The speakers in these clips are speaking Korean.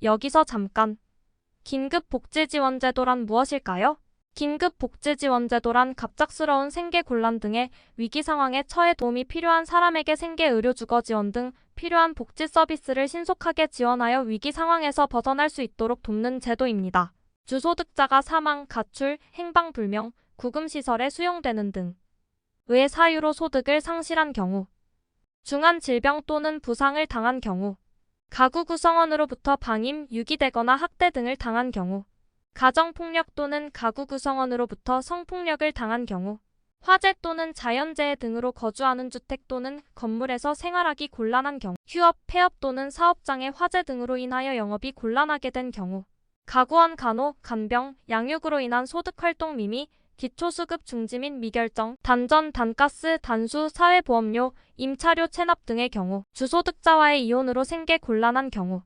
여기서 잠깐. 긴급복지지원제도란 무엇일까요? 긴급복지지원제도란 갑작스러운 생계곤란 등의 위기 상황에 처해 도움이 필요한 사람에게 생계, 의료, 주거 지원 등 필요한 복지 서비스를 신속하게 지원하여 위기 상황에서 벗어날 수 있도록 돕는 제도입니다. 주소득자가 사망, 가출, 행방불명, 구금시설에 수용되는 등의 사유로 소득을 상실한 경우, 중한 질병 또는 부상을 당한 경우, 가구 구성원으로부터 방임, 유기되거나 학대 등을 당한 경우, 가정폭력 또는 가구 구성원으로부터 성폭력을 당한 경우, 화재 또는 자연재해 등으로 거주하는 주택 또는 건물에서 생활하기 곤란한 경우, 휴업, 폐업 또는 사업장의 화재 등으로 인하여 영업이 곤란하게 된 경우, 가구원, 간호, 간병, 양육으로 인한 소득활동 미미, 기초수급 중지 및 미결정, 단전, 단가스, 단수, 사회보험료, 임차료 체납 등의 경우, 주소득자와의 이혼으로 생계 곤란한 경우,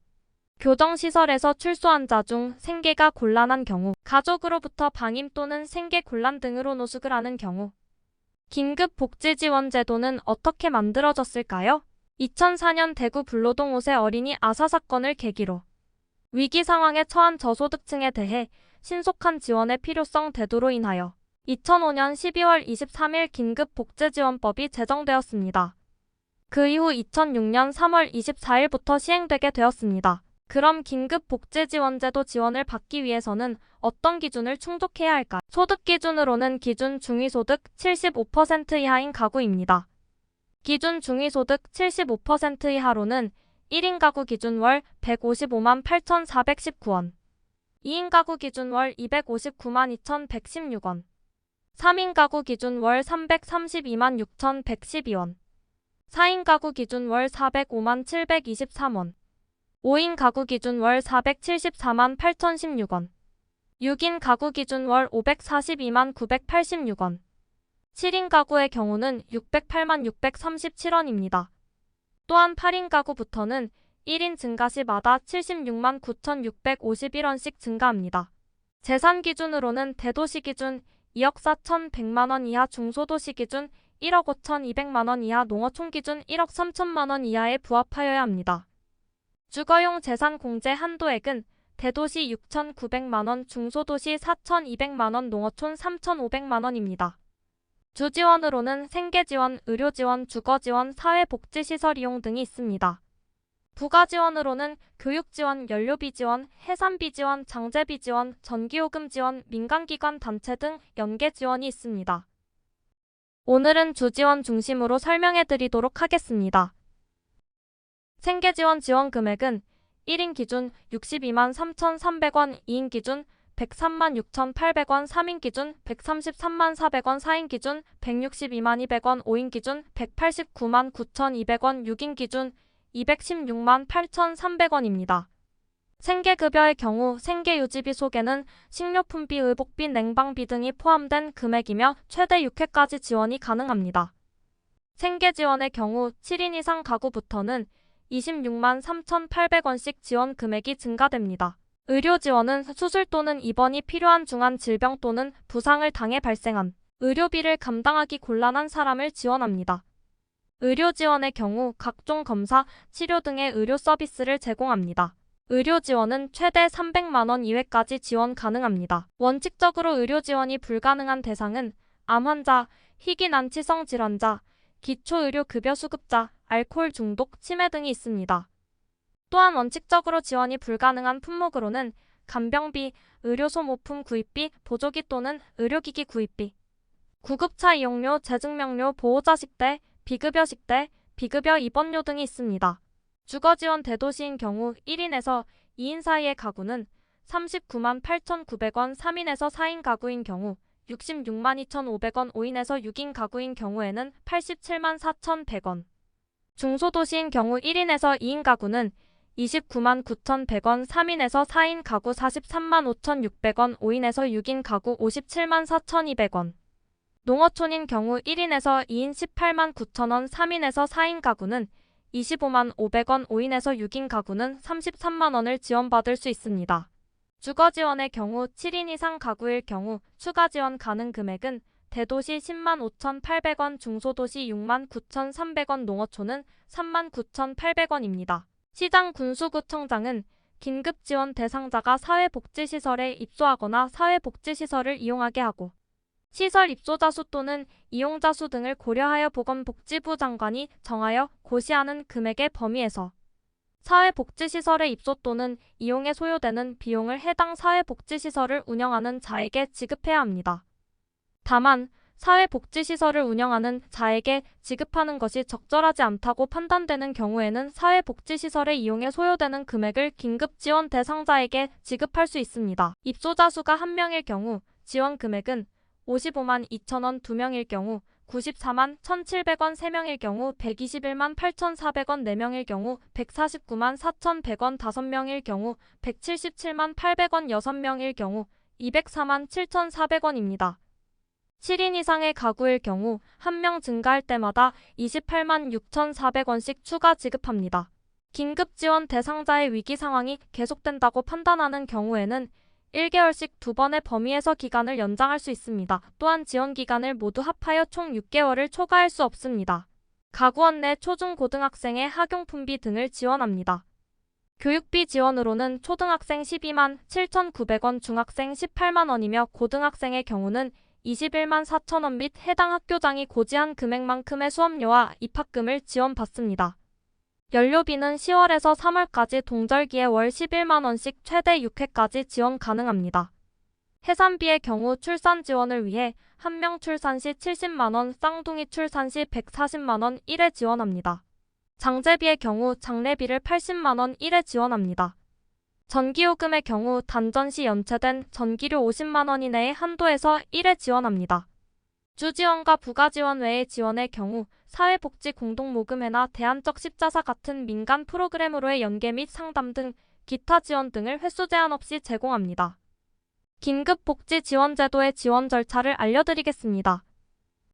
교정시설에서 출소한 자 중 생계가 곤란한 경우, 가족으로부터 방임 또는 생계 곤란 등으로 노숙을 하는 경우. 긴급복지지원제도는 어떻게 만들어졌을까요? 2004년 대구 불로동 5세 어린이 아사 사건을 계기로 위기 상황에 처한 저소득층에 대해 신속한 지원의 필요성 대두로 인하여 2005년 12월 23일 긴급복지지원법이 제정되었습니다. 그 이후 2006년 3월 24일부터 시행되게 되었습니다. 그럼 긴급복지지원제도 지원을 받기 위해서는 어떤 기준을 충족해야 할까? 소득 기준으로는 기준 중위소득 75% 이하인 가구입니다. 기준 중위소득 75% 이하로는 1인 가구 기준 월 155만 8,419원, 2인 가구 기준 월 259만 2,116원, 3인 가구 기준 월 332만 6,112원, 4인 가구 기준 월 405만 723원, 5인 가구 기준 월 474만 8,016원, 6인 가구 기준 월 542만 986원, 7인 가구의 경우는 608만 637원입니다. 또한 8인 가구부터는 1인 증가 시마다 76만 9,651원씩 증가합니다. 재산 기준으로는 대도시 기준 2억 4,100만원 이하, 중소도시 기준 1억 5,200만원 이하, 농어촌 기준 1억 3천만원 이하에 부합하여야 합니다. 주거용 재산 공제 한도액은 대도시 6,900만원, 중소도시 4,200만원, 농어촌 3,500만원입니다. 주지원으로는 생계지원, 의료지원, 주거지원, 사회복지시설 이용 등이 있습니다. 부가지원으로는 교육지원, 연료비지원, 해산비지원, 장제비지원, 전기요금지원, 민간기관 단체 등 연계지원이 있습니다. 오늘은 주지원 중심으로 설명해드리도록 하겠습니다. 생계지원 지원 금액은 1인 기준 62만 3,300원, 2인 기준 103만 6,800원, 3인 기준 133만 400원, 4인 기준 162만 200원, 5인 기준 189만 9,200원, 6인 기준 216만 8,300원입니다. 생계급여의 경우 생계유지비 속에는 식료품비, 의복비, 냉방비 등이 포함된 금액이며 최대 6회까지 지원이 가능합니다. 생계지원의 경우 7인 이상 가구부터는 26만 3,800원씩 지원 금액이 증가됩니다. 의료지원은 수술 또는 입원이 필요한 중한 질병 또는 부상을 당해 발생한 의료비를 감당하기 곤란한 사람을 지원합니다. 의료지원의 경우 각종 검사, 치료 등의 의료 서비스를 제공합니다. 의료지원은 최대 300만원 이외까지 지원 가능합니다. 원칙적으로 의료지원이 불가능한 대상은 암환자, 희귀난치성 질환자, 기초의료급여수급자, 알코올 중독, 치매 등이 있습니다. 또한 원칙적으로 지원이 불가능한 품목으로는 간병비, 의료소모품 구입비, 보조기 또는 의료기기 구입비, 구급차 이용료, 재증명료, 보호자 식대, 비급여 식대, 비급여 입원료 등이 있습니다. 주거지원 대도시인 경우 1인에서 2인 사이의 가구는 39만 8,900원, 3인에서 4인 가구인 경우 66만 2,500원, 5인에서 6인 가구인 경우에는 87만 4,100원. 중소도시인 경우 1인에서 2인 가구는 29만 9,100원, 3인에서 4인 가구 43만 5,600원, 5인에서 6인 가구 57만 4,200원. 농어촌인 경우 1인에서 2인 18만 9천원, 3인에서 4인 가구는 25만 500원, 5인에서 6인 가구는 33만 원을 지원받을 수 있습니다. 주거지원의 경우 7인 이상 가구일 경우 추가 지원 가능 금액은 대도시 10만 5,800원, 중소도시 6만 9,300원, 농어촌은 3만 9,800원입니다. 시장 군수구청장은 긴급지원 대상자가 사회복지시설에 입소하거나 사회복지시설을 이용하게 하고 시설 입소자 수 또는 이용자 수 등을 고려하여 보건복지부 장관이 정하여 고시하는 금액의 범위에서 사회복지시설의 입소 또는 이용에 소요되는 비용을 해당 사회복지시설을 운영하는 자에게 지급해야 합니다. 다만 사회복지시설을 운영하는 자에게 지급하는 것이 적절하지 않다고 판단되는 경우에는 사회복지시설의 이용에 소요되는 금액을 긴급지원 대상자에게 지급할 수 있습니다. 입소자 수가 1명일 경우 지원 금액은 55만 2천원 2명일 경우 94만 1,700원 3명일 경우 121만 8,400원 4명일 경우 149만 4,100원 5명일 경우 177만 800원 6명일 경우 204만 7,400원입니다. 7인 이상의 가구일 경우 1명 증가할 때마다 28만 6,400원씩 추가 지급합니다. 긴급지원 대상자의 위기 상황이 계속된다고 판단하는 경우에는 1개월씩 2번의 범위에서 기간을 연장할 수 있습니다. 또한 지원 기간을 모두 합하여 총 6개월을 초과할 수 없습니다. 가구원 내 초중고등학생의 학용품비 등을 지원합니다. 교육비 지원으로는 초등학생 12만 7,900원, 중학생 18만 원이며 고등학생의 경우는 21만 4천원 및 해당 학교장이 고지한 금액만큼의 수업료와 입학금을 지원받습니다. 연료비는 10월에서 3월까지 동절기에 월 11만 원씩 최대 6회까지 지원 가능합니다. 해산비의 경우 출산 지원을 위해 1명 출산 시 70만 원, 쌍둥이 출산 시 140만 원 1회 지원합니다. 장제비의 경우 장례비를 80만 원 1회 지원합니다. 전기요금의 경우 단전 시 연체된 전기료 50만 원 이내의 한도에서 1회 지원합니다. 주지원과 부가지원 외의 지원의 경우 사회복지 공동모금회나 대안적 십자사 같은 민간 프로그램으로의 연계 및 상담 등 기타 지원 등을 횟수 제한 없이 제공합니다. 긴급복지지원제도의 지원 절차를 알려드리겠습니다.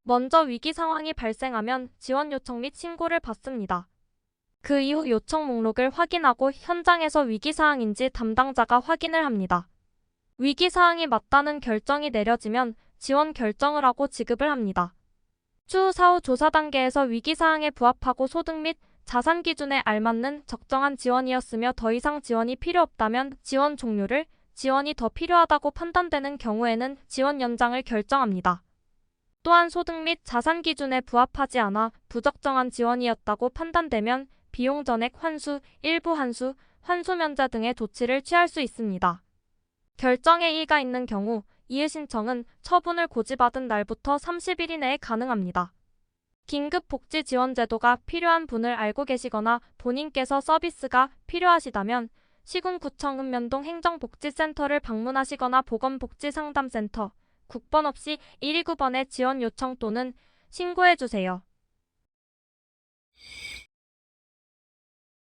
먼저 위기 상황이 발생하면 지원 요청 및 신고를 받습니다. 그 이후 요청 목록을 확인하고 현장에서 위기사항인지 담당자가 확인을 합니다. 위기사항이 맞다는 결정이 내려지면 지원 결정을 하고 지급을 합니다. 추후 사후 조사 단계에서 위기사항에 부합하고 소득 및 자산 기준에 알맞는 적정한 지원이었으며 더 이상 지원이 필요 없다면 지원 종료를, 지원이 더 필요하다고 판단되는 경우에는 지원 연장을 결정합니다. 또한 소득 및 자산 기준에 부합하지 않아 부적정한 지원이었다고 판단되면 비용 전액 환수, 일부 환수, 환수 면제 등의 조치를 취할 수 있습니다. 결정에 이의가 있는 경우 이의 신청은 처분을 고지받은 날부터 30일 이내에 가능합니다. 긴급복지지원제도가 필요한 분을 알고 계시거나 본인께서 서비스가 필요하시다면 시군구청 읍면동 행정복지센터를 방문하시거나 보건복지상담센터 국번 없이 129번에 지원 요청 또는 신고해주세요.